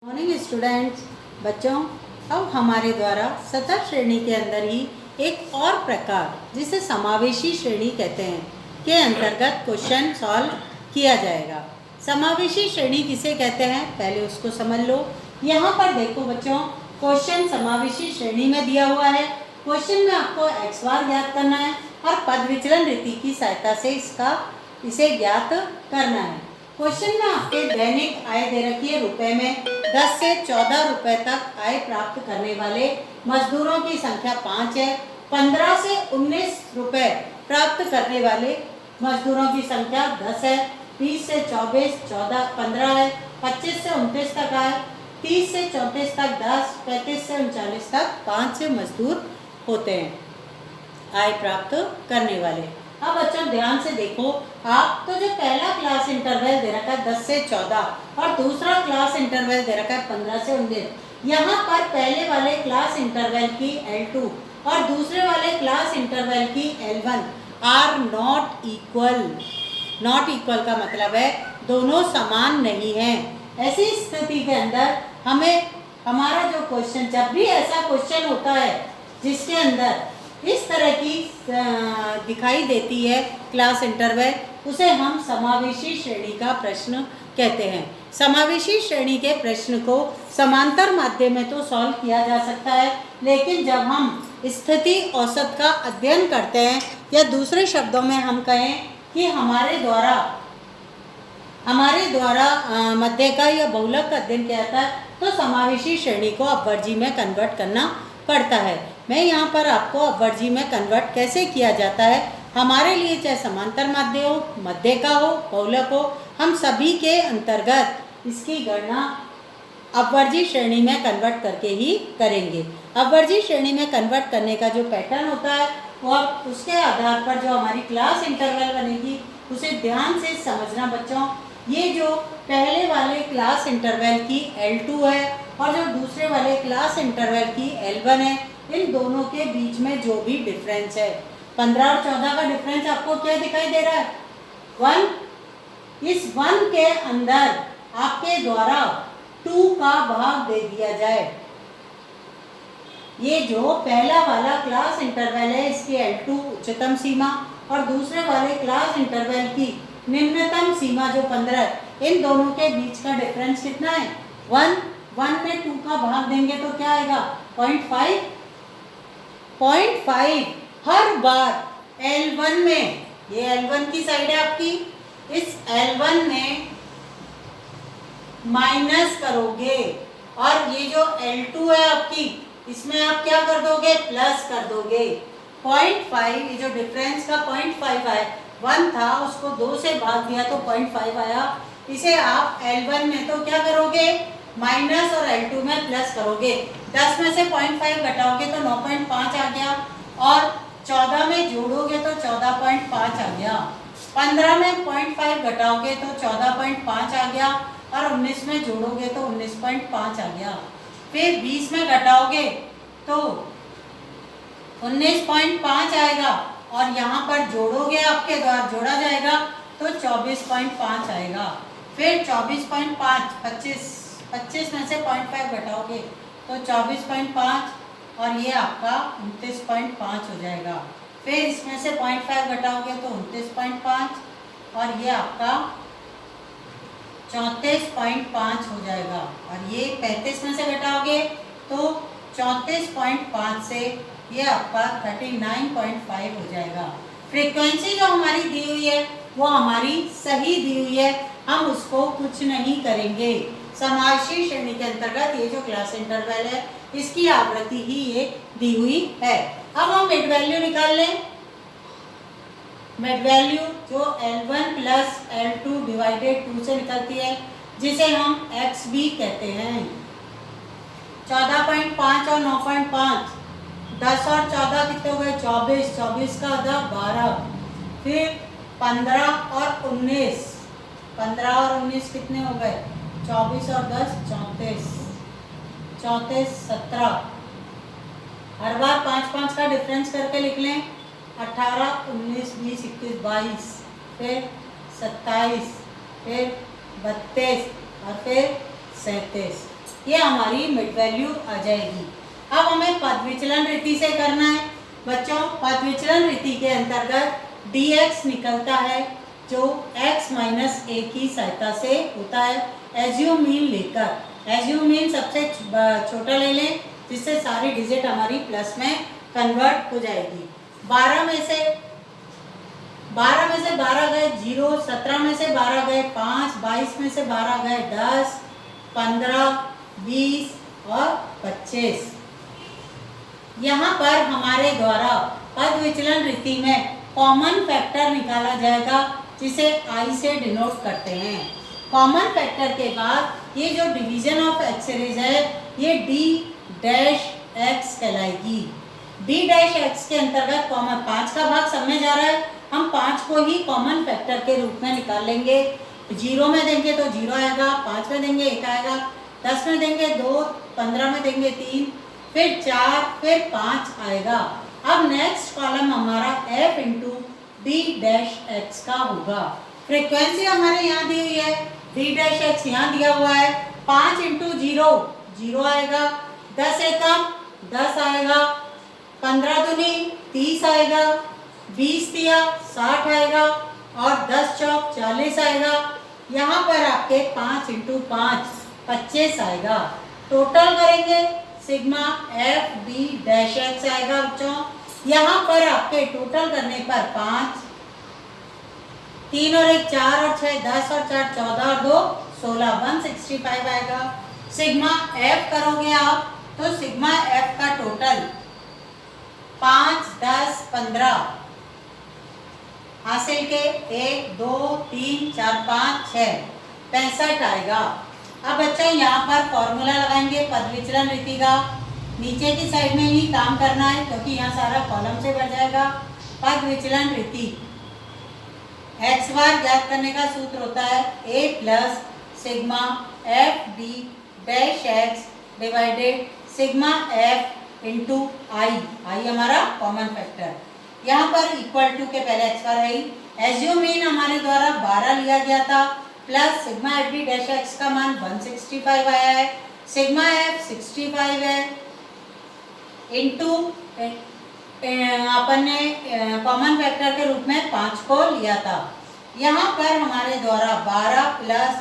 Morning students. बच्चों, अब हमारे द्वारा सतत श्रेणी के अंदर ही एक और प्रकार जिसे समावेशी श्रेणी कहते हैं के अंतर्गत क्वेश्चन सॉल्व किया जाएगा। समावेशी श्रेणी किसे कहते हैं पहले उसको समझ लो। यहाँ पर देखो बच्चों, क्वेश्चन समावेशी श्रेणी में दिया हुआ है। क्वेश्चन में आपको एक्स बार ज्ञात करना है और पद विचलन रीति की सहायता से इसे ज्ञात करना है। क्वेश्चन में आपके दैनिक आय दे रखी है रुपए में। 10 से 14 रुपए तक आय प्राप्त करने वाले मजदूरों की संख्या 5 है। 15 से 19 रुपए प्राप्त करने वाले मजदूरों की संख्या 10 है। 20 से 24 14 15 है। 25 से 29 तक आय। 30 से 34 तक 10। 35 से 39 तक 5 मजदूर होते हैं आय प्राप्त करने वाले। अब बच्चों ध्यान से देखो, आप तो जो पहला क्लास इंटरवल दे रखा है 10 से 14 और दूसरा क्लास इंटरवल दे रखा है 15 से 19, यहाँ पर पहले वाले क्लास इंटरवल की L2 और दूसरे वाले क्लास इंटरवल की L1 are not equal. Not equal का मतलब है दोनों समान नहीं हैं। ऐसी स्थिति के अंदर हमें हमारा जो क्वेश्चन, जब भी ऐसा क्वेश्चन होता है जिसके अंदर इस तरह की दिखाई देती है क्लास इंटरवल, उसे हम समावेशी श्रेणी का प्रश्न कहते हैं। समावेशी श्रेणी के प्रश्न को समांतर माध्यम में तो सॉल्व किया जा सकता है, लेकिन जब हम स्थिति औसत का अध्ययन करते हैं या दूसरे शब्दों में हम कहें कि हमारे द्वारा मध्य का या बहुलक का अध्ययन किया जाता है, तो समावेशी श्रेणी को अपवर्जी में कन्वर्ट करना पड़ता है। मैं यहाँ पर आपको अपवर्जी में कन्वर्ट कैसे किया जाता है, हमारे लिए चाहे समांतर माध्य हो, मध्य का हो, बहुलक हो, हम सभी के अंतर्गत इसकी गणना अपवर्जी श्रेणी में कन्वर्ट करके ही करेंगे। अपवर्जी श्रेणी में कन्वर्ट करने का जो पैटर्न होता है और उसके आधार पर जो हमारी क्लास इंटरवल बनेगी उसे ध्यान से समझना बच्चों। ये जो पहले वाले क्लास इंटरवल की L2 है और जो दूसरे वाले क्लास इंटरवल की L1 है, इन दोनों के बीच में जो भी डिफरेंस है, 15 और 14 का डिफरेंस आपको क्या दिखाई दे रहा है? 1। इस 1 के अंदर आपके द्वारा 2 का भाग दे दिया जाए। ये जो पहला वाला क्लास इंटरवल है इसकी L2 उच्चतम सीमा और दूसरे वाले क्लास इंटरवल की निम्नतम सीमा जो 15, इन दोनों के बीच का डिफरेंस कितना है? 1 में 2 का भाग देंगे तो क्या आएगा? 0.5 हर बार L1 में, ये L1 की साइड है आपकी, इस L1 में माइनस करोगे और ये जो L2 है आपकी, इसमें आप क्या कर दोगे? प्लस कर दोगे। 0.5, ये जो डिफरेंस का 0.5 है, 1 था उसको 2 से भाग दिया तो 0.5 आया। इसे आप L1 में तो क्या करोगे? माइनस और L2 में प्लस करोगे। 10 में से 0.5 घटाओगे तो 9.5 आ गया और 14 में जोड़ोगे तो 14.5 आ गया। 15 में 0.5 घटाओगे तो 14.5 आ गया और 19 में जोड़ोगे तो 19.5 आ गया। फिर 20 में घटाओगे तो 19.5 आएगा और यहाँ पर जोड़ोगे, आपके द्वारा जोड़ा जाएगा तो 24.5 आएगा। फिर 24.5 25 में से 0.5 घटाओगे तो 24.5 और ये आपका 29.5 हो जाएगा। फिर इसमें से 0.5 घटाओगे तो 29.5 और ये आपका 34.5 हो जाएगा। और ये 35 में से घटाओगे तो 34.5 से ये आपका 39.5 हो जाएगा। फ्रीक्वेंसी जो हमारी दी हुई है वो हमारी सही दी हुई है, हम उसको कुछ नहीं करेंगे। समावेशी श्रेणी के अंतर्गत ये जो क्लास इंटरवल है इसकी आवृत्ति ही ये दी हुई है। अब हम मिड वैल्यू निकाल लें। मिड वैल्यू जो L1 प्लस L2 डिवाइडेड 2 से निकलती है, जिसे हम XB कहते हैं। 14.5 और 9.5, 10 और 14 कितने हो गए? 24। 24 का आधा 12। फिर 15 और 19, 15 और 19 कितने हो गए? 24 और 10 34, 34 17। हर बार 5 का डिफरेंस करके लिख लें। 18 19 20 21 22, फिर 27, फिर 32 और फिर 37। ये हमारी मिड वैल्यू आ जाएगी। अब हमें पद विचलन रीति से करना है बच्चों। पद विचलन रीति के अंतर्गत dx निकलता है जो x माइनस a की सहायता से होता है एज्यूम मीन लेकर। एज्यूम मीन सबसे छोटा ले लें जिससे सारी डिजिट हमारी प्लस में कन्वर्ट हो जाएगी। 12 में से 12 गए 0, 17 में से 12 गए 5, 22 में से 12 गए 10, 15, 20 और 25। यहाँ पर हमारे द्वारा पद विचलन रीति में कॉमन फैक्टर निकाला जाएगा जिसे I से डिनोट करते हैं। कॉमन फैक्टर के बाद ये जो डिवीजन ऑफ x सीरीज है ये d डैश x कहलाएगी। d डैश x के अंतर्गत कॉमन 5 का भाग सब में जा रहा है, हम 5 को ही कॉमन फैक्टर के रूप में निकाल लेंगे। 0 में देंगे तो 0 आएगा, 5 में देंगे 1 आएगा, 10 में देंगे 2, 15 में देंगे 3, फिर 4, फिर 5 आएगा। अब नेक्स्ट कॉलम हमारा f into d dash x का होगा। फ्रीक्वेंसी हमारे यहाँ दी हुई है, d डैश x यहाँ दिया हुआ है। 5 इंटू 0 0 आएगा, 10 एकम 10 आएगा, 15 दूनी 30 आएगा, 20 दिया 60 आएगा और 10 चौक 40 आएगा। यहाँ पर आपके 5 इंटू 5 25 आएगा। टोटल करेंगे sigma F D dash x आएगा बच्चों। यहाँ पर आपके टोटल करने पर 5, 3 और 1 4 और 6 10 और 4 14 और 2 16 165 आएगा। सिग्मा एफ करोगे आप तो सिग्मा एफ का टोटल 5 10 15 हासिल के 1 2 3 4 5 6 65 आएगा। अब बच्चों यहाँ पर फॉर्मूला लगाएंगे पद विचलन रीति का। नीचे की साइड में ही काम करना है क्योंकि यहाँ सारा कॉलम से भर जाएगा। पद विचलन रीति एक्स बार ज्ञात करने का सूत्र होता है a plus sigma F D dash X divided sigma F into I. I हमारा कॉमन फैक्टर। यहाँ पर इक्वल टू के पहले एक्स बार है। एज्यूम मीन हमारे द्वारा 12 लिया गया था plus sigma F D dash x का मान 165 आया है, सिग्मा एफ 65 है इंटू अपन ने कॉमन फैक्टर के रूप में 5 को लिया था। यहाँ पर हमारे द्वारा 12 प्लस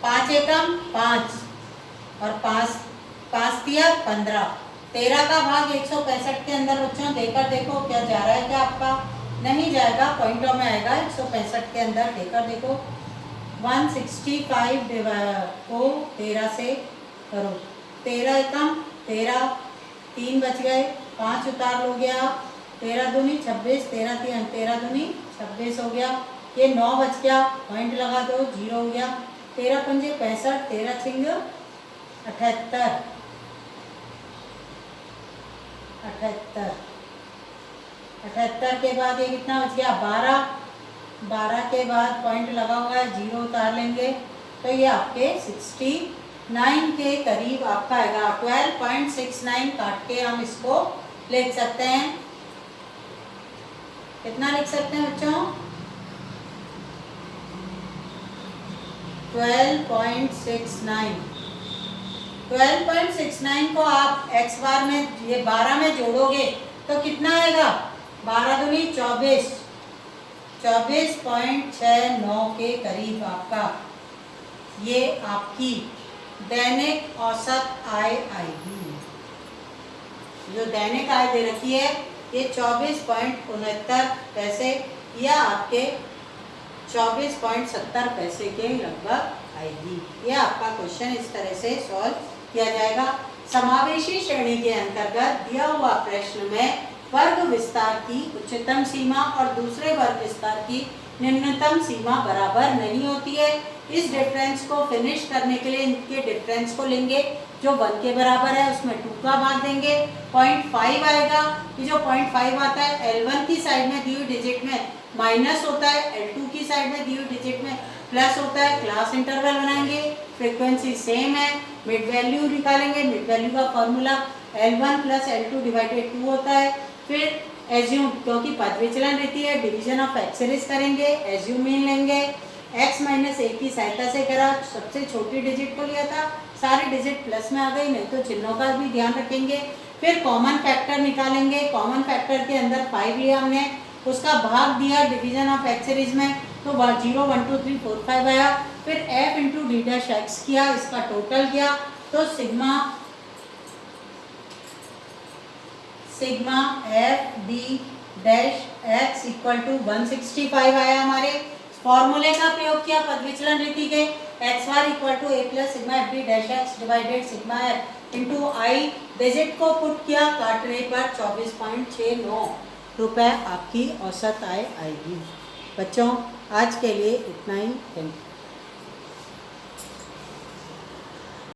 5 एकम 5 और 5 दिया 15, 13 का भाग 165 के अंदर बच्चों देकर देखो क्या जा रहा है, क्या आपका नहीं जाएगा, पॉइंटों में आएगा। 165 के अंदर देकर देखो 165 को 13 से करो, 13 एकम 13, 3 बच गए, 5 उतार लो गया, 13 दूनी 26, 13 3 13 दूनी 26 हो गया। ये 9 बच गया, पॉइंट लगा दो 0 हो गया। 13 पंजे 65, 13 छिंग 78, 78 के बाद ये कितना बच गया 12, 12 के बाद पॉइंट लगा हुआ है 0 उतार लेंगे तो ये आपके 69 के करीब आपका आएगा। 12.69 काट के हम इसको लिख सकते हैं। कितना लिख सकते हैं बच्चों 12.69। 12.69 को आप x बार में ये 12 में जोड़ोगे तो कितना आएगा 12 दूनी 24, 24.69 के करीब आपका ये आपकी दैनिक औसत आय आएगी। जो दैनिक आय दे रखी है ये 24.69 पैसे या आपके 24.70 पैसे के लगभग आएगी। यह आपका क्वेश्चन इस तरह से सॉल्व किया जाएगा। समावेशी श्रेणी के अंतर्गत दिया हुआ प्रश्न में वर्ग विस्तार की उच्चतम सीमा और दूसरे वर्ग विस्तार की निम्नतम सीमा बराबर नहीं होती है। इस डिफरेंस को फिनिश करने के लिए इनके डिफरेंस को लेंगे जो 1 के बराबर है, उसमें 2 का भाग देंगे, 0.5 आएगा। ये जो 0.5 आता है L1 की साइड में दी हुई डिजिट में माइनस होता है, L2 की साइड में दी हुई डिजिट में प्लस होता है। क्लास इंटरवल बनाएंगे, फ्रीक्वेंसी सेम है, मिड वैल्यू निकालेंगे। मिड वैल्यू का formula L1 plus L2 divided 2 होता है। फिर एज्यूम, क्योंकि पद विचलन रीति है, डिवीजन ऑफ एक्स सीरीज करेंगे, एज्यूम मीन लेंगे, x माइनस ए की सहायता से करा, सबसे छोटी डिजिट को लिया था सारे डिजिट प्लस में आ गई, नहीं तो चिन्हों का भी ध्यान रखेंगे। फिर कॉमन फैक्टर निकालेंगे। कॉमन फैक्टर के अंदर 5 लिया हमने, उसका भाग दिया डिवीजन ऑफ एक्स सीरीज में, तो 0 1 2 3 4 5 आया। फिर f into D dash X किया, इसका टोटल किया, तो sigma F D dash X equal to 165 आया हमारे। फॉर्मूले का प्रयोग किया पद विचलन रीति के, X bar equal to A plus sigma F D dash X divided sigma F into I. Digit को पुट किया, काटने पर 24.69 रुपये आपकी औसत आय आएगी। बच्चों आज के लिए इतना ही। Thank you.